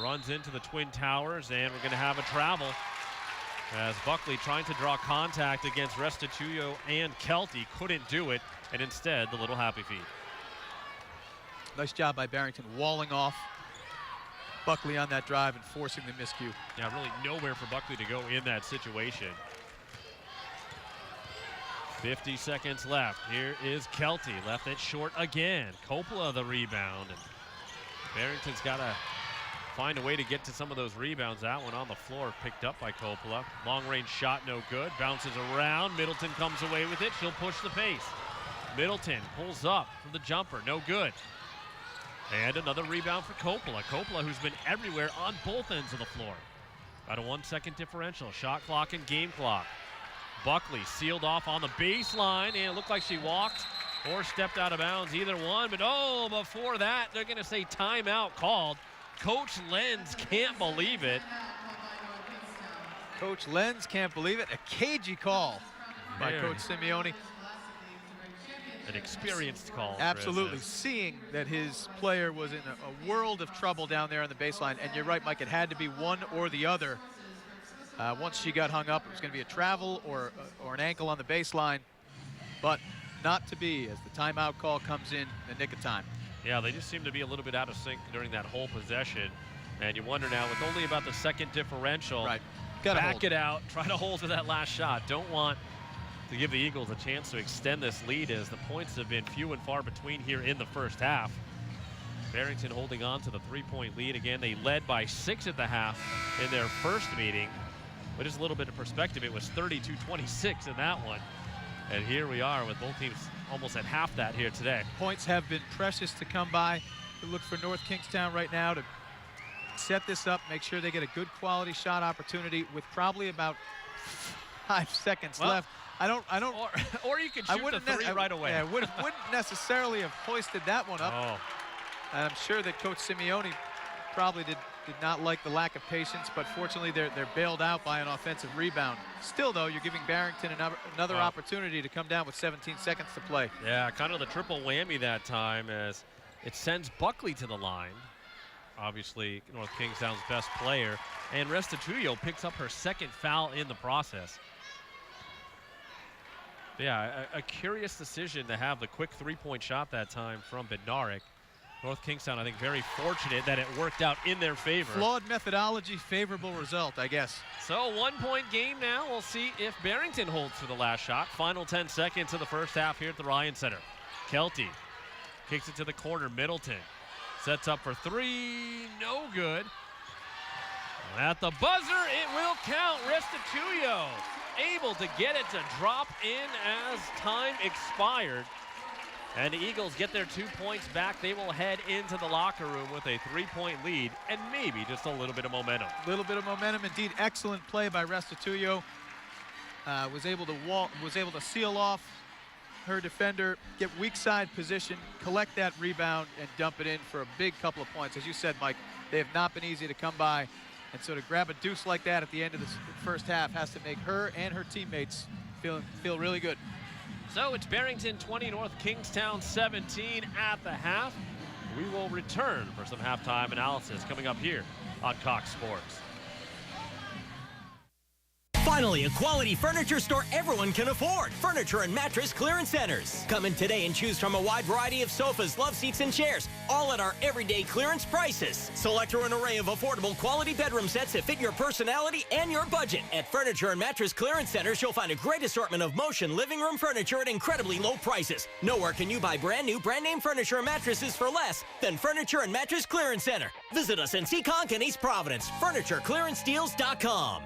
runs into the Twin Towers, and we're going to have a travel as Buckley trying to draw contact against Restituyo and Kelty, couldn't do it, and instead the little happy feet. Nice job by Barrington walling off Buckley on that drive and forcing the miscue. Yeah, really nowhere for Buckley to go in that situation. 50 seconds left. Here is Kelty, left it short again. Coppola the rebound. And Barrington's got to find a way to get to some of those rebounds. That one on the floor, picked up by Coppola. Long range shot, no good. Bounces around. Middleton comes away with it. She'll push the pace. Middleton pulls up for the jumper, no good. And another rebound for Coppola. Coppola, who's been everywhere on both ends of the floor. About a 1 second differential. Shot clock and game clock. Buckley sealed off on the baseline, and it looked like she walked or stepped out of bounds, either one. But oh, before that, they're going to say timeout called. Coach Lenz can't believe it. Coach Lenz can't believe it. A cagey call by Coach Simeone. An experienced call. Absolutely, seeing that his player was in a world of trouble down there on the baseline. And you're right, Mike, it had to be one or the other. Once she got hung up, it was going to be a travel or an ankle on the baseline, but not to be as the timeout call comes in the nick of time. Yeah, they just seem to be a little bit out of sync during that whole possession. And you wonder now, with only about the second differential, right, back it out, try to hold to that last shot. Don't want to give the Eagles a chance to extend this lead, as the points have been few and far between here in the first half. Barrington holding on to the 3-point lead again. They led by 6 at the half in their first meeting. But just a little bit of perspective, it was 32-26 in that one. And here we are with both teams almost at half that here today. Points have been precious to come by. We look for North Kingstown right now to set this up, make sure they get a good quality shot opportunity with probably about 5 seconds left. I don't. Or you could shoot the three right away. Yeah, wouldn't necessarily have hoisted that one up. Oh. And I'm sure that Coach Simeone probably did not like the lack of patience, but fortunately they're bailed out by an offensive rebound. Still, though, you're giving Barrington another opportunity to come down with 17 seconds to play. Yeah, kind of the triple whammy that time, as it sends Buckley to the line. Obviously, North Kingstown's best player. And Restituyo picks up her second foul in the process. Yeah, a curious decision to have the quick three-point shot that time from Bednarik. North Kingstown, I think, very fortunate that it worked out in their favor. Flawed methodology, favorable result, I guess. So 1-point game now. We'll see if Barrington holds for the last shot. Final 10 seconds of the first half here at the Ryan Center. Kelty kicks it to the corner. Middleton sets up for three. No good. At the buzzer, it will count. Restituyo able to get it to drop in as time expired. And the Eagles get their 2 points back. They will head into the locker room with a 3-point lead and maybe just a little bit of momentum. A little bit of momentum indeed. Excellent play by Restituyo. Was able to seal off her defender, get weak side position, collect that rebound, and dump it in for a big couple of points. As you said, Mike, they have not been easy to come by. And so to grab a deuce like that at the end of the first half has to make her and her teammates feel really good. So it's Barrington 20, North Kingstown 17 at the half. We will return for some halftime analysis coming up here on Cox Sports. Finally, a quality furniture store everyone can afford. Furniture and Mattress Clearance Centers. Come in today and choose from a wide variety of sofas, love seats, and chairs, all at our everyday clearance prices. Select an array of affordable quality bedroom sets that fit your personality and your budget. At Furniture and Mattress Clearance Centers, you'll find a great assortment of motion living room furniture at incredibly low prices. Nowhere can you buy brand new, brand name furniture and mattresses for less than Furniture and Mattress Clearance Center. Visit us in Seekonk and East Providence. FurnitureClearanceDeals.com.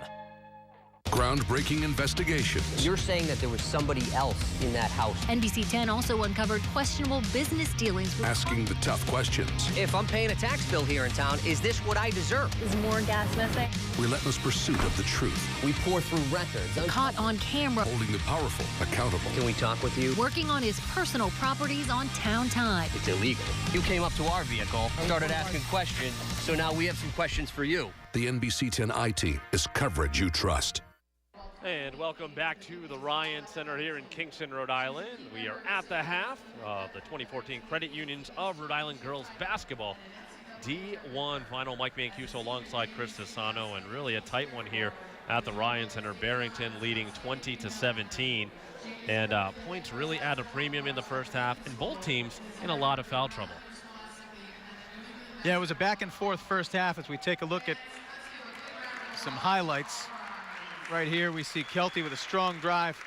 Groundbreaking investigations. You're saying that there was somebody else in that house. NBC 10 also uncovered questionable business dealings with asking the tough questions. If I'm paying a tax bill here in town, is this what I deserve? Is more gas missing? Relentless pursuit of the truth. We pour through records. Caught on camera. Holding the powerful accountable. Can we talk with you? Working on his personal properties on town time. It's illegal. You came up to our vehicle, started asking questions, so now we have some questions for you. The NBC 10 I-Team is coverage you trust. And welcome back to the Ryan Center here in Kingston, Rhode Island. We are at the half of the 2014 Credit Unions of Rhode Island girls basketball D1 final. Mike Mancuso alongside Chris Sassano, and really a tight one here at the Ryan Center. Barrington leading 20-17, and points really at a premium in the first half, and both teams in a lot of foul trouble. Yeah, it was a back and forth first half. As we take a look at some highlights right here, we see Kelty with a strong drive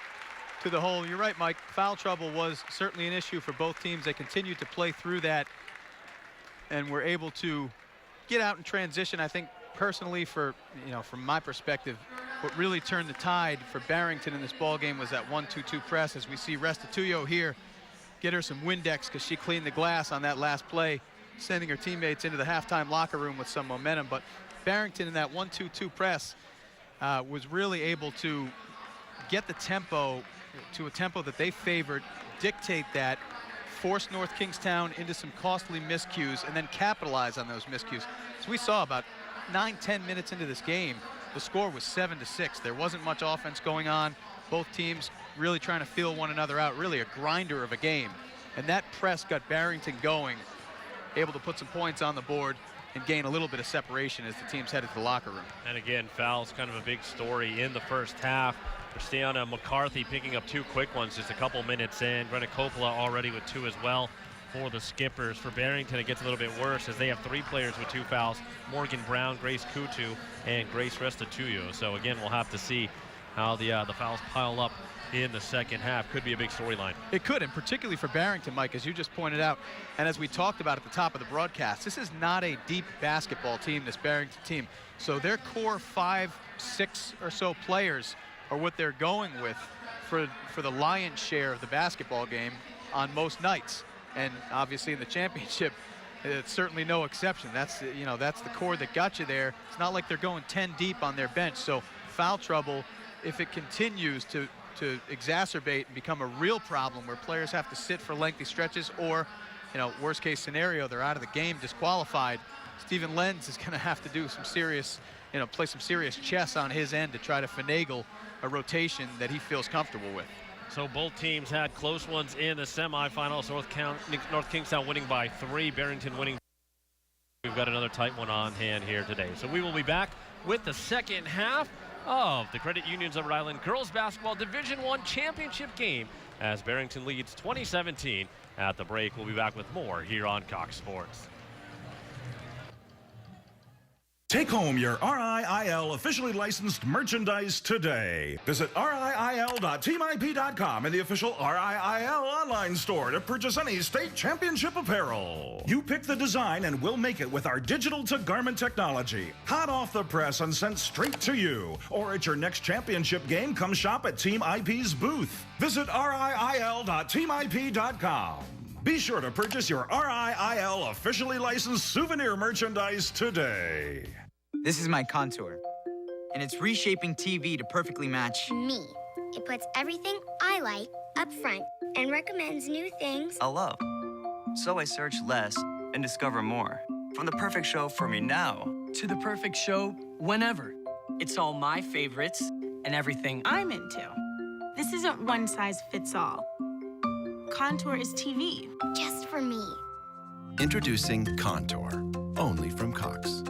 to the hole. You're right, Mike. Foul trouble was certainly an issue for both teams. They continued to play through that and were able to get out in transition. I think personally, from my perspective, what really turned the tide for Barrington in this ball game was that 1-2-2 press. As we see Restituyo here get her some Windex because she cleaned the glass on that last play, sending her teammates into the halftime locker room with some momentum. But Barrington in that 1-2-2 press was really able to get the tempo to a tempo that they favored, dictate that, force North Kingstown into some costly miscues, and then capitalize on those miscues. So we saw about 9-10 minutes into this game, the score was 7-6. There wasn't much offense going on. Both teams really trying to feel one another out, really a grinder of a game. And that press got Barrington going, able to put some points on the board and gain a little bit of separation as the teams headed to the locker room. And again, fouls kind of a big story in the first half. Christiana McCarthy picking up 2 quick ones just a couple minutes in. Brenna Coppola already with 2 as well for the Skippers. For Barrington, it gets a little bit worse as they have 3 players with 2 fouls. Morgan Brown, Grace Kutu, and Grace Restituyo. So again, we'll have to see how the fouls pile up in the second half. Could be a big storyline. It could, and particularly for Barrington, Mike, as you just pointed out, and as we talked about at the top of the broadcast, this is not a deep basketball team, this Barrington team. So their core 5, 6 or so players are what they're going with for the lion's share of the basketball game on most nights. And obviously in the championship, it's certainly no exception. That's the core that got you there. It's not like they're going 10 deep on their bench. So foul trouble, if it continues to exacerbate and become a real problem where players have to sit for lengthy stretches, or worst case scenario, they're out of the game, disqualified, Stephen Lenz is going to have to do some serious, play some serious chess on his end to try to finagle a rotation that he feels comfortable with. So both teams had close ones in the semifinals. North Kingstown winning by 3, Barrington winning. We've got another tight one on hand here today. So we will be back with the second half of the Credit Unions of Rhode Island Girls Basketball Division I Championship game as Barrington leads 2017. At the break, we'll be back with more here on Cox Sports. Take home your RIIL officially licensed merchandise today. Visit RIIL.teamip.com and the official RIIL online store to purchase any state championship apparel. You pick the design and we'll make it with our digital-to-garment technology. Hot off the press and sent straight to you. Or at your next championship game, come shop at Team IP's booth. Visit RIIL.teamip.com. Be sure to purchase your RIIL officially licensed souvenir merchandise today. This is my contour, and it's reshaping TV to perfectly match me. It puts everything I like up front and recommends new things I love. So I search less and discover more. From the perfect show for me now to the perfect show whenever. It's all my favorites and everything I'm into. This isn't one size fits all. Contour is TV. Just for me. Introducing Contour, only from Cox.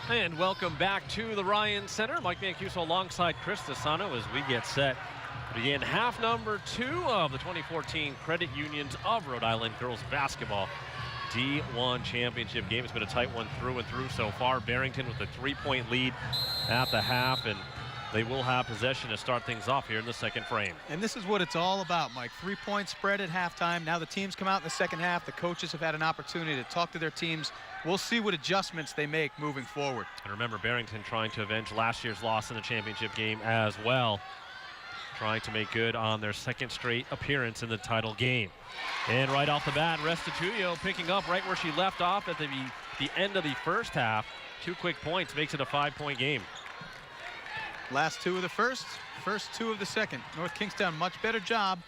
And welcome back to the Ryan Center. Mike Mancuso alongside Chris Sassano as we get set to begin half number 2 of the 2014 Credit Unions of Rhode Island Girls Basketball D1 Championship game. It's been a tight one through and through so far. Barrington with a 3-point lead at the half, and they will have possession to start things off here in the second frame. And this is what it's all about, Mike. 3-point spread at halftime. Now the teams come out in the second half. The coaches have had an opportunity to talk to their teams. We'll see what adjustments they make moving forward. And remember, Barrington trying to avenge last year's loss in the championship game as well. Trying to make good on their second straight appearance in the title game. And right off the bat, Restituyo picking up right where she left off at the end of the first half. 2 quick points makes it a 5-point game. Last 2 of the first 2 of the second. North Kingstown, much better job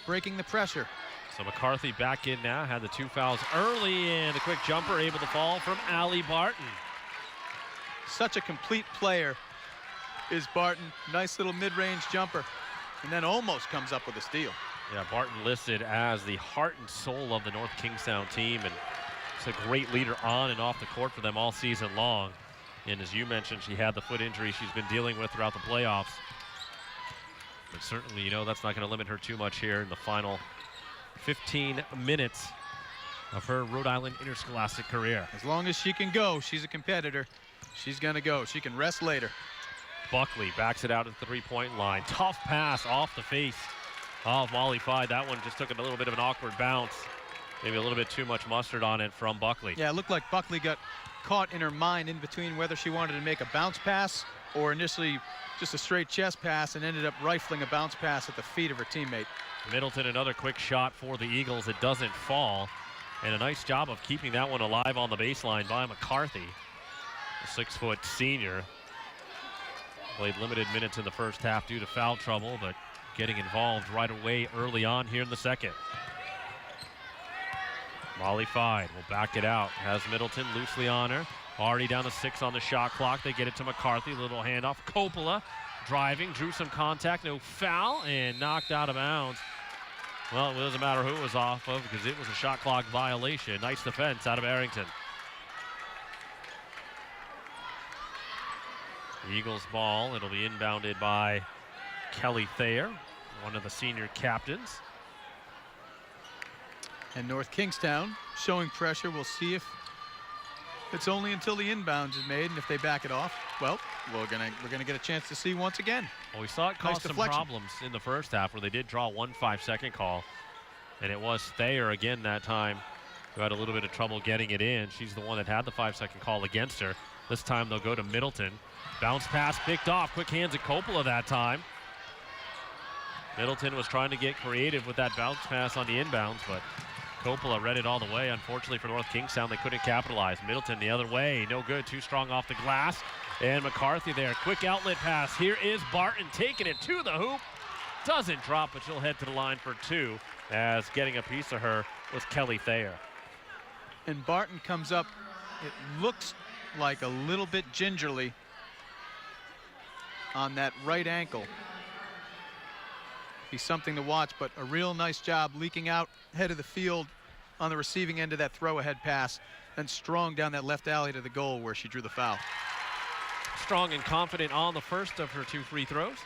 breaking the pressure. So McCarthy back in now, had the 2 fouls early, and the quick jumper able to fall from Allie Barton. Such a complete player is Barton. Nice little mid-range jumper, and then almost comes up with a steal. Yeah, Barton listed as the heart and soul of the North Kingstown team, and it's a great leader on and off the court for them all season long. And as you mentioned, she had the foot injury she's been dealing with throughout the playoffs. But certainly, that's not going to limit her too much here in the final 15 minutes of her Rhode Island interscholastic career. As long as she can go, she's a competitor. She's going to go. She can rest later. Buckley backs it out at the three-point line. Tough pass off the face of Molly Fide. That one just took a little bit of an awkward bounce. Maybe a little bit too much mustard on it from Buckley. Yeah, it looked like Buckley got caught in her mind in between whether she wanted to make a bounce pass or initially just a straight chest pass, and ended up rifling a bounce pass at the feet of her teammate. Middleton, another quick shot for the Eagles. It doesn't fall. And a nice job of keeping that one alive on the baseline by McCarthy, a 6-foot senior. Played limited minutes in the first half due to foul trouble, but getting involved right away early on here in the second. Molly Fide will back it out. Has Middleton loosely on her. Already down to 6 on the shot clock. They get it to McCarthy. Little handoff. Coppola driving, drew some contact. No foul, and knocked out of bounds. Well, it doesn't matter who it was off of because it was a shot clock violation. Nice defense out of Barrington. Eagles ball. It'll be inbounded by Kelly Thayer, one of the senior captains. And North Kingstown showing pressure. We'll see if it's only until the inbounds is made, and if they back it off, well, we're gonna get a chance to see once again. Well, we saw it cause some problems in the first half where they did draw 1 5-second call, and it was Thayer again that time who had a little bit of trouble getting it in. She's the one that had the 5-second call against her. This time they'll go to Middleton. Bounce pass picked off. Quick hands at Coppola that time. Middleton was trying to get creative with that bounce pass on the inbounds, but Coppola read it all the way. Unfortunately for North Kingstown, they couldn't capitalize. Middleton the other way, no good, too strong off the glass. And McCarthy there, quick outlet pass. Here is Barton taking it to the hoop. Doesn't drop, but she'll head to the line for 2, as getting a piece of her was Kelly Thayer. And Barton comes up, it looks like a little bit gingerly on that right ankle. Be something to watch, but a real nice job leaking out head of the field on the receiving end of that throw-ahead pass, and strong down that left alley to the goal where she drew the foul. Strong and confident on the first of her 2 free throws.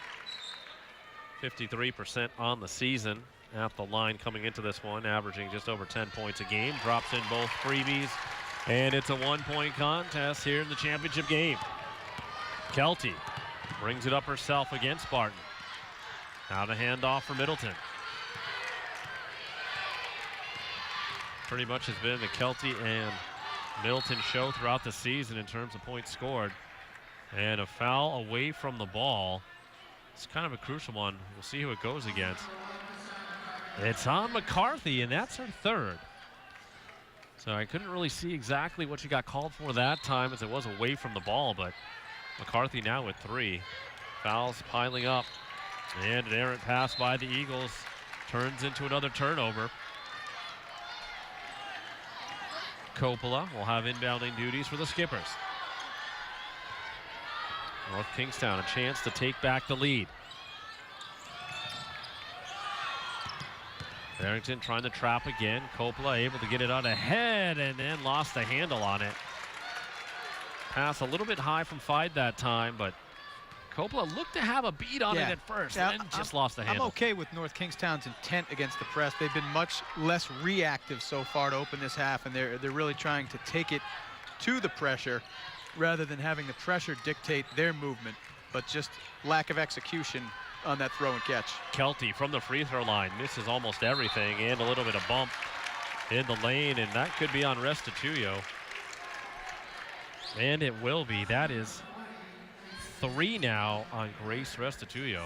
53% on the season at the line coming into this one, averaging just over 10 points a game. Drops in both freebies, and it's a 1-point contest here in the championship game. Kelty brings it up herself against Barton. Now the handoff for Middleton. Pretty much has been the Kelty and Middleton show throughout the season in terms of points scored. And a foul away from the ball. It's kind of a crucial one. We'll see who it goes against. It's on McCarthy, and that's her 3rd. So I couldn't really see exactly what she got called for that time, as it was away from the ball, but McCarthy now with 3. Fouls piling up. And an errant pass by the Eagles turns into another turnover. Coppola will have inbounding duties for the Skippers. North Kingstown a chance to take back the lead. Barrington trying to trap again. Coppola able to get it on ahead and then lost the handle on it. Pass a little bit high from Fide that time, but Coppola looked to have a beat on it at first, and then just lost the handle. I'm okay with North Kingstown's intent against the press. They've been much less reactive so far to open this half, and they're really trying to take it to the pressure rather than having the pressure dictate their movement, but just lack of execution on that throw and catch. Kelty from the free throw line misses almost everything, and a little bit of bump in the lane, and that could be on Restituyo. And it will be. That is 3 now on Grace Restituyo.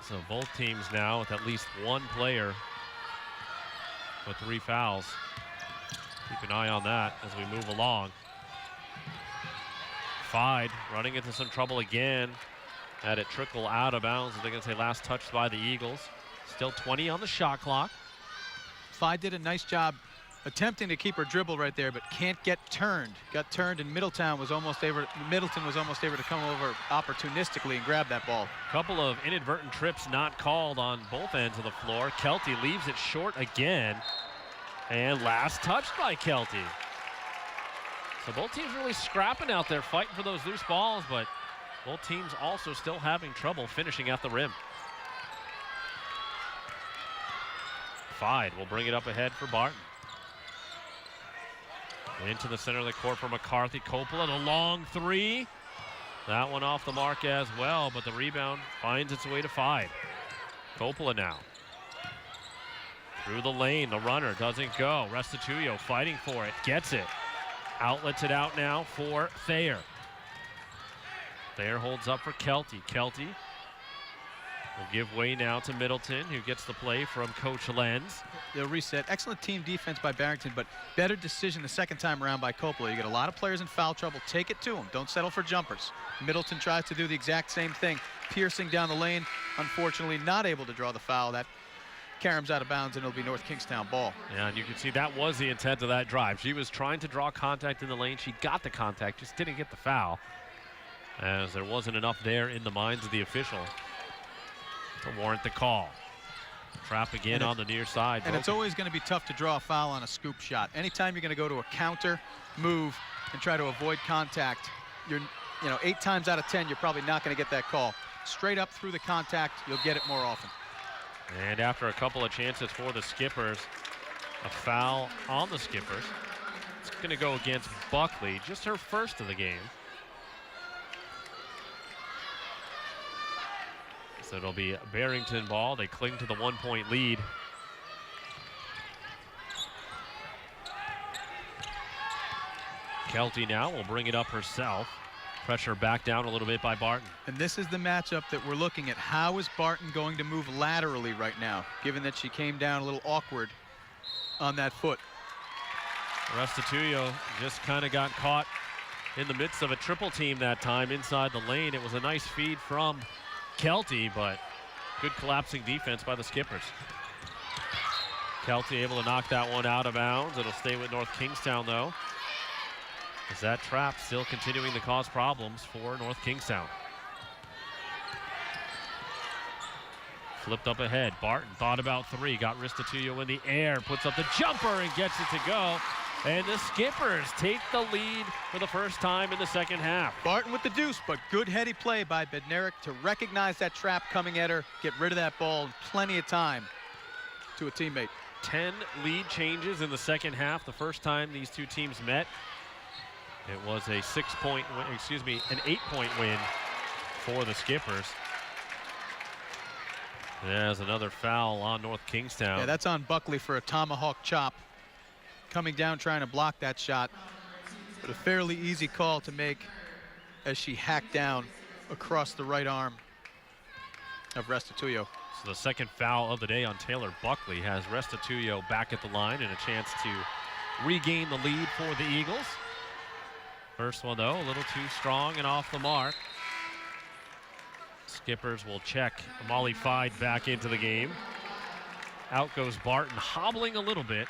So both teams now with at least 1 player with 3 fouls. Keep an eye on that as we move along. Fide running into some trouble again. Had it trickle out of bounds. They're going to say last touched by the Eagles. Still 20 on the shot clock. Fide did a nice job attempting to keep her dribble right there, but can't get turned. Got turned, and Middleton was almost able to come over opportunistically and grab that ball. Couple of inadvertent trips not called on both ends of the floor. Kelty leaves it short again, and last touched by Kelty. So both teams really scrapping out there, fighting for those loose balls, but both teams also still having trouble finishing at the rim. Fide will bring it up ahead for Barton. Into the center of the court for McCarthy. Coppola, the long three. That one off the mark as well, but the rebound finds its way to Fide. Coppola now. Through the lane, the runner doesn't go. Restituyo fighting for it, gets it. Outlets it out now for Thayer. Thayer holds up for Kelty. Kelty will give way now to Middleton, who gets the play from Coach Lenz. They'll reset. Excellent team defense by Barrington, but better decision the second time around by Coppola. You get a lot of players in foul trouble. Take it to them. Don't settle for jumpers. Middleton tries to do the exact same thing, piercing down the lane. Unfortunately, not able to draw the foul. That caroms out of bounds, and it'll be North Kingstown ball. Yeah, and you can see that was the intent of that drive. She was trying to draw contact in the lane. She got the contact, just didn't get the foul, as there wasn't enough there in the minds of the official to warrant the call. Trap again on the near side. And it's always going to be tough to draw a foul on a scoop shot. Anytime you're going to go to a counter move and try to avoid contact, you're 8 times out of 10, you're probably not going to get that call. Straight up through the contact, you'll get it more often. And after a couple of chances for the Skippers, a foul on the Skippers. It's going to go against Buckley, just her first of the game. So it'll be a Barrington ball. They cling to the 1-point lead. Kelty now will bring it up herself. Pressure back down a little bit by Barton. And this is the matchup that we're looking at. How is Barton going to move laterally right now, given that she came down a little awkward on that foot? Restituyo just kind of got caught in the midst of a triple team that time inside the lane. It was a nice feed from Kelty, but good collapsing defense by the Skippers. Kelty able to knock that one out of bounds. It'll stay with North Kingstown, though, as that trap still continuing to cause problems for North Kingstown. Flipped up ahead. Barton thought about three. Got Restituyo in the air. Puts up the jumper and gets it to go. And the Skippers take the lead for the first time in the second half. Barton with the deuce, but good heady play by Bednarik to recognize that trap coming at her, get rid of that ball in plenty of time to a teammate. 10 lead changes in the second half. The first time these two teams met, it was a 6-point win, an 8-point win for the Skippers. There's another foul on North Kingstown. Yeah, that's on Buckley for a tomahawk chop. Coming down trying to block that shot, but a fairly easy call to make as she hacked down across the right arm of Restituyo. So the second foul of the day on Taylor Buckley has Restituyo back at the line and a chance to regain the lead for the Eagles. First one, though, a little too strong and off the mark. Skippers will check Molly Fide back into the game. Out goes Barton, hobbling a little bit.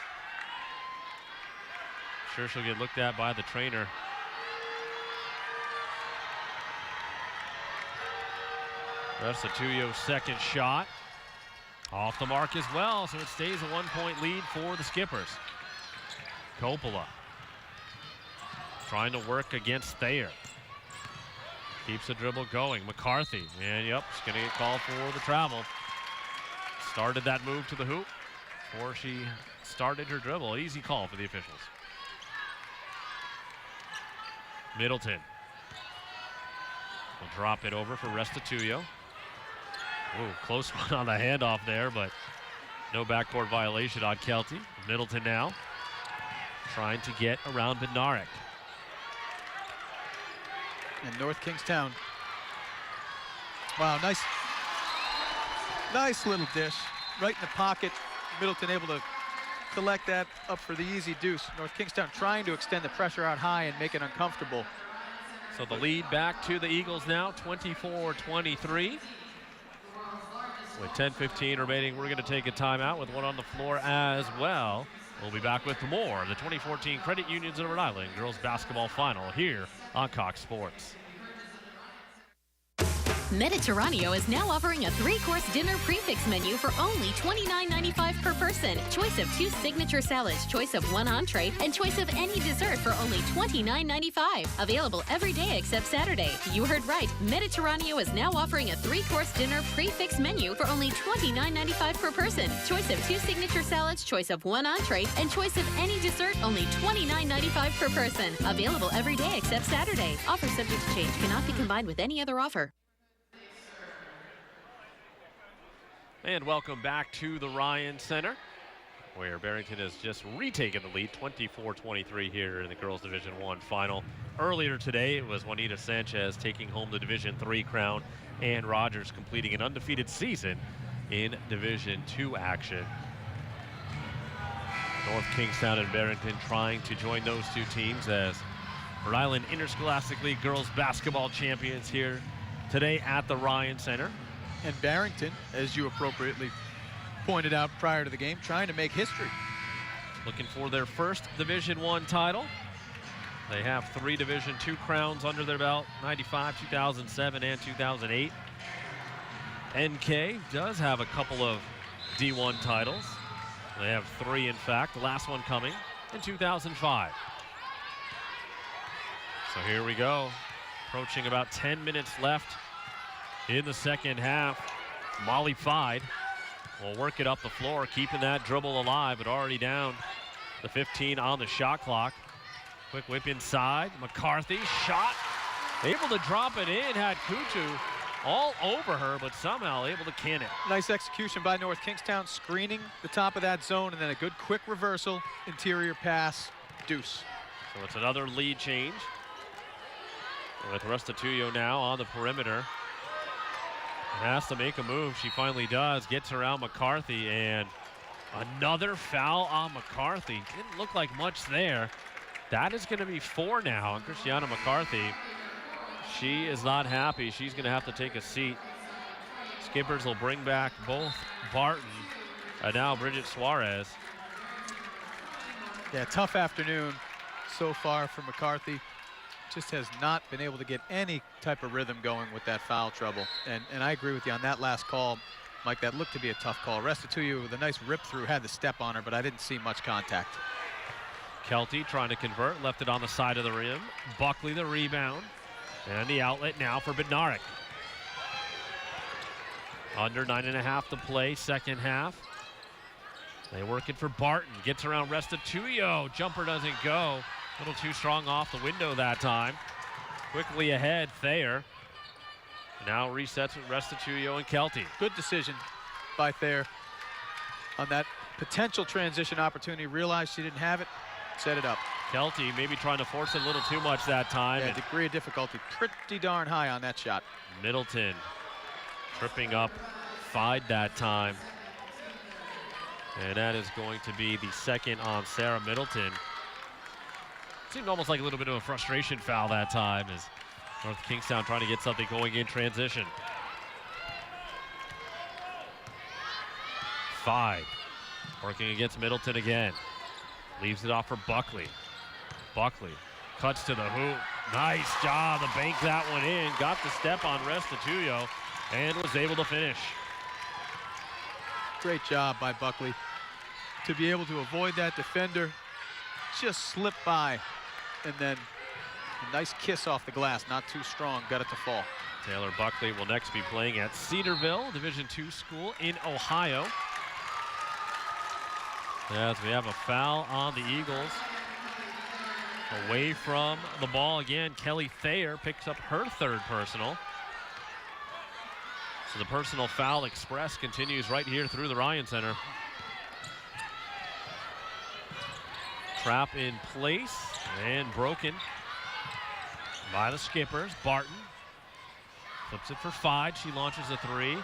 Sure she'll get looked at by the trainer. Restituyo's second shot off the mark as well, so it stays a 1-point lead for the Skippers. Coppola trying to work against Thayer. Keeps the dribble going. McCarthy, and yep, she's going to get called for the travel. Started that move to the hoop before she started her dribble. Easy call for the officials. Middleton will drop it over for Restituyo. Ooh, close one on the handoff there, but no backcourt violation on Kelty. Middleton now trying to get around Bednarik. And North Kingstown. Wow, nice little dish. Right in the pocket. Middleton able to collect that up for the easy deuce. North Kingstown trying to extend the pressure out high and make it uncomfortable. So the lead back to the Eagles now, 24-23. With 10:15 remaining, we're going to take a timeout with one on the floor as well. We'll be back with more of the 2014 Credit Unions of Rhode Island Girls Basketball Final here on Cox Sports. Mediterraneo is now offering a 3-course dinner prefix menu for only $29.95 per person. Choice of 2 signature salads, choice of 1 entree, and choice of any dessert for only $29.95. Available every day except Saturday. You heard right. Mediterraneo is now offering a 3-course dinner prefix menu for only $29.95 per person. Choice of 2 signature salads, choice of 1 entree, and choice of any dessert only $29.95 per person. Available every day except Saturday. Offer subject to change. Cannot be combined with any other offer. And welcome back to the Ryan Center, where Barrington has just retaken the lead, 24-23 here in the Girls Division I final. Earlier today, it was Juanita Sanchez taking home the Division III crown, and Rogers completing an undefeated season in Division II action. North Kingstown and Barrington trying to join those two teams as Rhode Island Interscholastic League girls basketball champions here today at the Ryan Center. And Barrington, as you appropriately pointed out prior to the game, trying to make history. Looking for their first Division I title. They have 3 Division II crowns under their belt, 95, 2007, and 2008. NK does have a couple of D1 titles. They have 3, in fact, the last one coming in 2005. So here we go, approaching about 10 minutes left in the second half. Molly Fide will work it up the floor, keeping that dribble alive, but already down the 15 on the shot clock. Quick whip inside. McCarthy, shot. Able to drop it in. Had Kutu all over her, but somehow able to can it. Nice execution by North Kingstown, screening the top of that zone, and then a good quick reversal, interior pass, deuce. So it's another lead change with Restituyo now on the perimeter. Has to make a move. She finally does. Gets around McCarthy, and another foul on McCarthy. Didn't look like much there. That is going to be 4 now on Christiana McCarthy. She is not happy. She's going to have to take a seat. Skippers will bring back both Barton and now Bridget Suarez. Yeah, tough afternoon so far for McCarthy. Just has not been able to get any type of rhythm going with that foul trouble. And I agree with you on that last call, Mike. That looked to be a tough call. Restituyo with a nice rip through, had the step on her, but I didn't see much contact. Kelty trying to convert, left it on the side of the rim. Buckley the rebound, and the outlet now for Bednarik. Under 9.5 to play, second half. They work it for Barton, gets around Restituyo. Jumper doesn't go. A little too strong off the window that time. Quickly ahead, Thayer. Now resets with Restituyo and Kelty. Good decision by Thayer on that potential transition opportunity. Realized she didn't have it, set it up. Kelty maybe trying to force it a little too much that time. Yeah, degree of difficulty pretty darn high on that shot. Middleton tripping up Fide that time. And that is going to be the second on Sarah Middleton. Seemed almost like a little bit of a frustration foul that time as North Kingstown trying to get something going in transition. Fide working against Middleton again. Leaves it off for Buckley. Buckley cuts to the hoop. Nice job to bank that one in. Got the step on Restituyo and was able to finish. Great job by Buckley to be able to avoid that defender. Just slipped by, and then a nice kiss off the glass, not too strong, got it to fall. Taylor Buckley will next be playing at Cedarville, Division II school in Ohio. As we have a foul on the Eagles. Away from the ball again, Kelly Thayer picks up her 3rd personal. So the personal foul express continues right here through the Ryan Center. Trap in place and broken by the Skippers. Barton flips it for Fide. She launches a 3.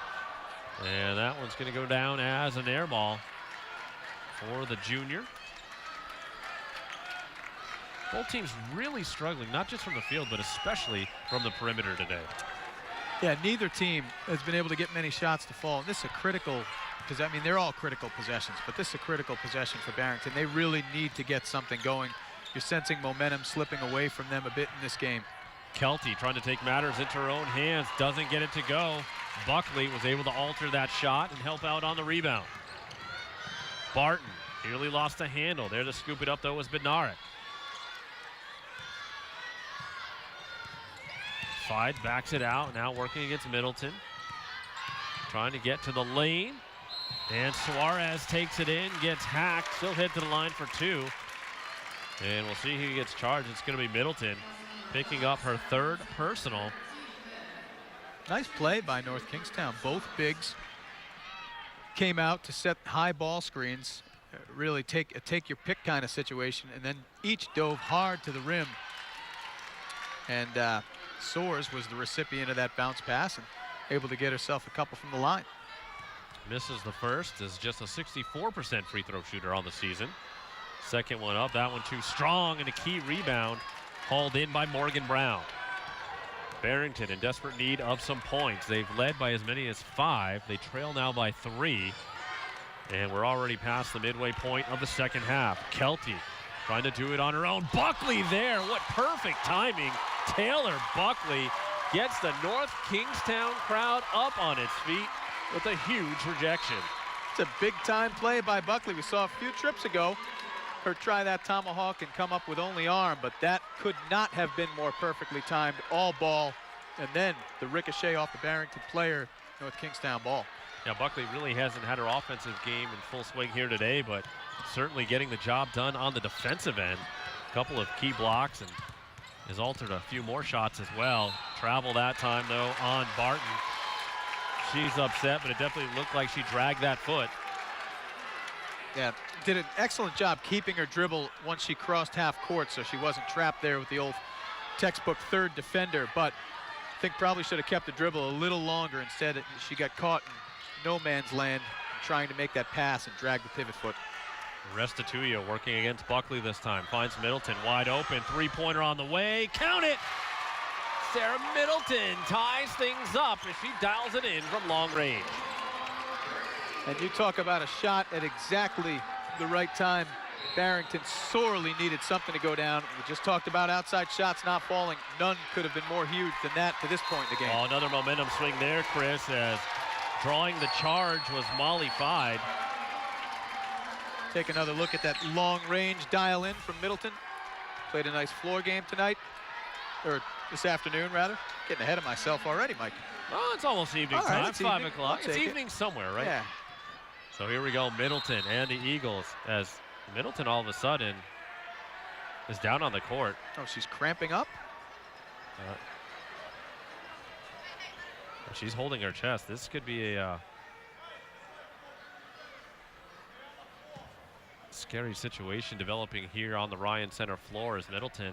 And that one's going to go down as an air ball for the junior. Both teams really struggling, not just from the field, but especially from the perimeter today. Yeah, neither team has been able to get many shots to fall. And this is a critical, because I mean, they're all critical possessions, but this is a critical possession for Barrington. They really need to get something going. You're sensing momentum slipping away from them a bit in this game. Kelty trying to take matters into her own hands, doesn't get it to go. Buckley was able to alter that shot and help out on the rebound. Barton nearly lost the handle. There to scoop it up, though, was Bednarik. Fide backs it out, now working against Middleton. Trying to get to the lane. And Suarez takes it in, gets hacked, still hit to the line for two. And we'll see who gets charged. It's going to be Middleton, picking up her third personal. Nice play by North Kingstown. Both bigs came out to set high ball screens, really take your pick kind of situation, and then each dove hard to the rim. And Soares was the recipient of that bounce pass and able to get herself a couple from the line. Misses the first, is just a 64% free throw shooter on the season. Second one up, that one too strong, and a key rebound hauled in by Morgan Brown. Barrington in desperate need of some points. They've led by as many as 5. They trail now by 3. And we're already past the midway point of the second half. Kelty trying to do it on her own. Buckley there, what perfect timing. Taylor Buckley gets the North Kingstown crowd up on its feet with a huge rejection. It's a big time play by Buckley. We saw a few trips ago her try that tomahawk and come up with only arm, but that could not have been more perfectly timed. All ball, and then the ricochet off the Barrington player, North Kingstown ball. Yeah, Buckley really hasn't had her offensive game in full swing here today, but certainly getting the job done on the defensive end. A couple of key blocks and has altered a few more shots as well. Travel that time, though, on Barton. She's upset, but it definitely looked like she dragged that foot. Yeah, did an excellent job keeping her dribble once she crossed half court, so she wasn't trapped there with the old textbook third defender, but I think probably should have kept the dribble a little longer. Instead, she got caught in no man's land trying to make that pass and drag the pivot foot. Restituyo working against Buckley this time. Finds Middleton wide open. Three-pointer on the way. Count it! Sarah Middleton ties things up as she dials it in from long range. And you talk about a shot at exactly the right time. Barrington sorely needed something to go down. We just talked about outside shots not falling. None could have been more huge than that to this point in the game. Oh, another momentum swing there, Chris, as drawing the charge was Molly Fide. Take another look at that long-range dial-in from Middleton. Played a nice floor game tonight, or this afternoon, rather. Getting ahead of myself already, Mike. Oh, it's almost evening time. Right, it's 5 o'clock. It's evening somewhere, right? Yeah. So here we go, Middleton and the Eagles, as Middleton all of a sudden is down on the court. Oh, she's cramping up? She's holding her chest. This could be a scary situation developing here on the Ryan Center floor as Middleton.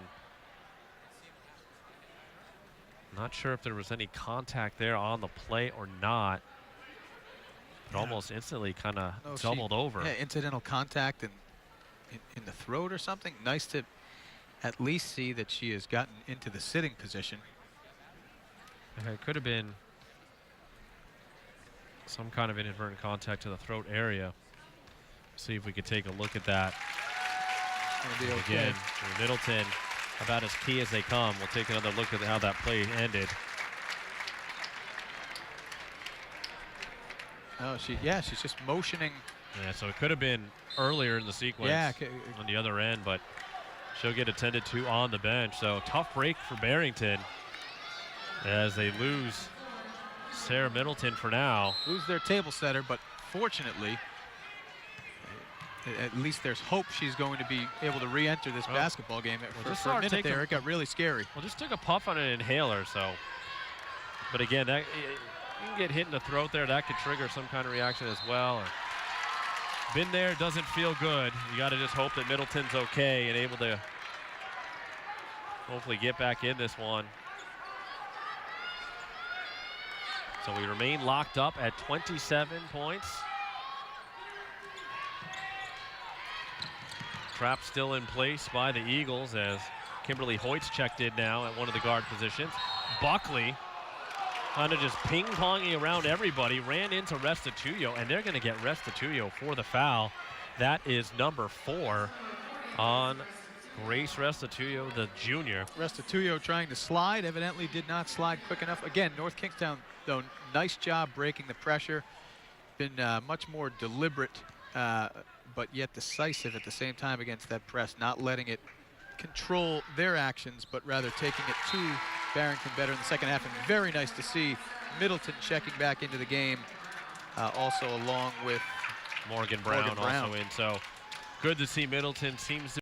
Not sure if there was any contact there on the play or not. It almost instantly kind of doubled over. Yeah, incidental contact in the throat or something. Nice to at least see that she has gotten into the sitting position. It could have been some kind of inadvertent contact to the throat area. See if we could take a look at that. Be okay. Again, for Middleton, about as key as they come. We'll take another look at how that play ended. Oh, she's just motioning. Yeah, so it could have been earlier in the sequence on the other end, but she'll get attended to on the bench. So tough break for Barrington as they lose Sarah Middleton for now. Lose their table setter, but fortunately, at least there's hope she's going to be able to re-enter this basketball game. For a minute there, it got really scary. Well, just took a puff on an inhaler, so. But again, that you can get hit in the throat there. That could trigger some kind of reaction as well. Been there, doesn't feel good. You got to just hope that Middleton's okay and able to hopefully get back in this one. So we remain locked up at 27 points. Trap still in place by the Eagles as Kimberly Hoyt's checked in now at one of the guard positions. Buckley Kind of just ping-ponging around everybody, ran into Restituyo, and they're going to get Restituyo for the foul. That is number 4 on Grace Restituyo, the junior. Restituyo trying to slide, evidently did not slide quick enough. Again, North Kingstown, though, nice job breaking the pressure. Been much more deliberate, but yet decisive at the same time against that press, not letting it control their actions, but rather taking it to Barrington better in the second half. And very nice to see Middleton checking back into the game, also along with Morgan Brown also in. So good to see Middleton. Seems to